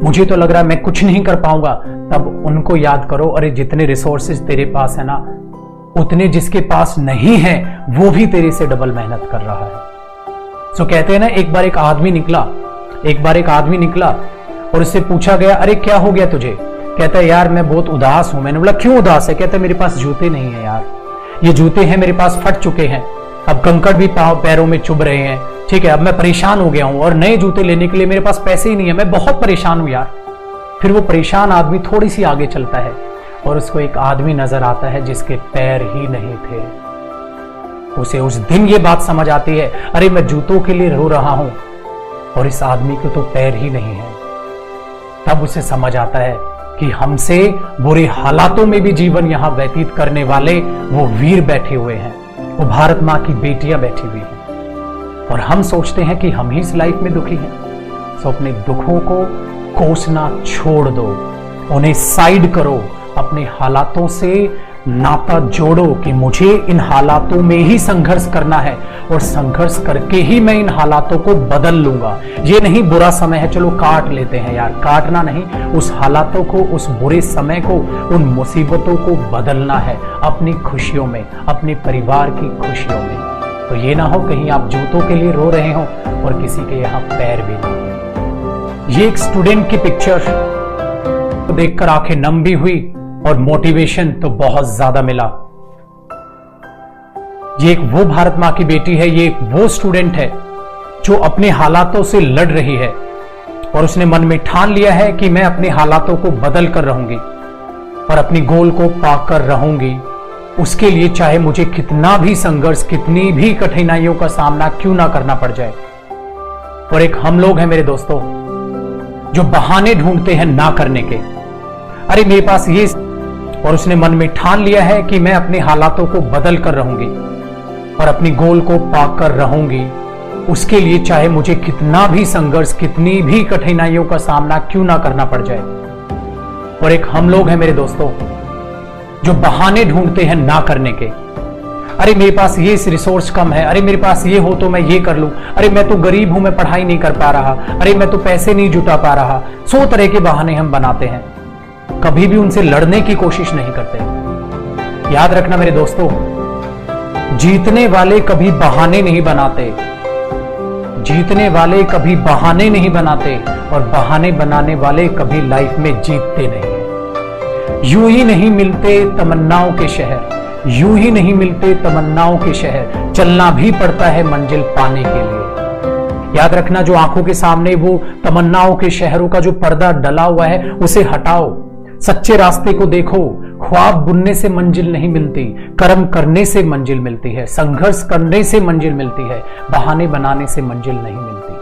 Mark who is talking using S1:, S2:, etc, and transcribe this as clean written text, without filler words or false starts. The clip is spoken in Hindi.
S1: मुझे तो लग रहा है मैं कुछ नहीं कर पाऊंगा, तब उनको याद करो, अरे जितने रिसोर्सेज तेरे पास है ना, उतने जिसके पास नहीं है वो भी तेरे से डबल मेहनत कर रहा है। सो कहते हैं ना, एक बार एक आदमी निकला और उससे पूछा गया, अरे क्या हो गया तुझे? कहता है, यार मैं बहुत उदास हूं। मैंने बोला, क्यों उदास है? कहता है, मेरे पास जूते नहीं है यार, ये जूते हैं मेरे पास फट चुके हैं, अब कंकड़ भी पैरों में चुभ रहे हैं, ठीक है, अब मैं परेशान हो गया हूं और नए जूते लेने के लिए मेरे पास पैसे ही नहीं है, मैं बहुत परेशान हूं यार। फिर वो परेशान आदमी थोड़ी सी आगे चलता है और उसको एक आदमी नजर आता है जिसके पैर ही नहीं थे। उसे उस दिन ये बात समझ आती है, अरे मैं जूतों के लिए रो रहा हूं और इस आदमी को तो पैर ही नहीं है। तब उसे समझ आता है कि हमसे बुरे हालातों में भी जीवन यहां व्यतीत करने वाले वो वीर बैठे हुए हैं, वो भारत मां की बेटियां बैठी हुई हैं, और हम सोचते हैं कि हम ही इस लाइफ में दुखी हैं। तो अपने दुखों को कोसना छोड़ दो, उन्हें साइड करो, अपने हालातों से नाता जोड़ो कि मुझे इन हालातों में ही संघर्ष करना है और संघर्ष करके ही मैं इन हालातों को बदल लूंगा। ये नहीं बुरा समय है चलो काट लेते हैं यार, काटना नहीं, उस हालातों को, उस बुरे समय को, उन मुसीबतों को बदलना है अपनी खुशियों में, अपने परिवार की खुशियों में। तो ये ना हो कहीं आप जूतों के लिए रो रहे हो और किसी के यहाँ पैर भी ना हो। ये एक स्टूडेंट की पिक्चर तो देखकर आंखें नम भी हुई और मोटिवेशन तो बहुत ज्यादा मिला। ये एक वो भारत मां की बेटी है, ये एक वो स्टूडेंट है जो अपने हालातों से लड़ रही है और उसने मन में ठान लिया है कि मैं अपने हालातों को बदल कर रहूंगी और अपनी गोल को पाकर रहूंगी। उसके लिए चाहे मुझे कितना भी संघर्ष, कितनी भी कठिनाइयों का सामना क्यों ना करना पड़ जाए। और एक हम लोग हैं मेरे दोस्तों जो बहाने ढूंढते हैं ना करने के, अरे मेरे पास ये, और उसने मन में ठान लिया है कि मैं अपने हालातों को बदल कर रहूंगी और अपनी गोल को पाकर रहूंगी। उसके लिए चाहे मुझे कितना भी संघर्ष, कितनी भी कठिनाइयों का सामना क्यों ना करना पड़ जाए। और एक हम लोग हैं मेरे दोस्तों जो बहाने ढूंढते हैं ना करने के, अरे मेरे पास ये रिसोर्स कम है, अरे मेरे पास ये हो तो मैं ये कर लूं, अरे मैं तो गरीब हूं, मैं पढ़ाई नहीं कर पा रहा, अरे मैं तो पैसे नहीं जुटा पा रहा। 100 तरह के बहाने हम बनाते हैं, कभी भी उनसे लड़ने की कोशिश नहीं करते। याद रखना मेरे दोस्तों, जीतने वाले कभी बहाने नहीं बनाते, जीतने वाले कभी बहाने नहीं बनाते और बहाने बनाने वाले कभी लाइफ में जीतते नहीं। यूं ही नहीं मिलते तमन्नाओं के शहर, यूं ही नहीं मिलते तमन्नाओं के शहर, चलना भी पड़ता है मंजिल पाने के लिए। याद रखना, जो आंखों के सामने वो तमन्नाओं के शहरों का जो पर्दा डला हुआ है उसे हटाओ, सच्चे रास्ते को देखो। ख्वाब बुनने से मंजिल नहीं मिलती, कर्म करने से मंजिल मिलती है, संघर्ष करने से मंजिल मिलती है, बहाने बनाने से मंजिल नहीं मिलती।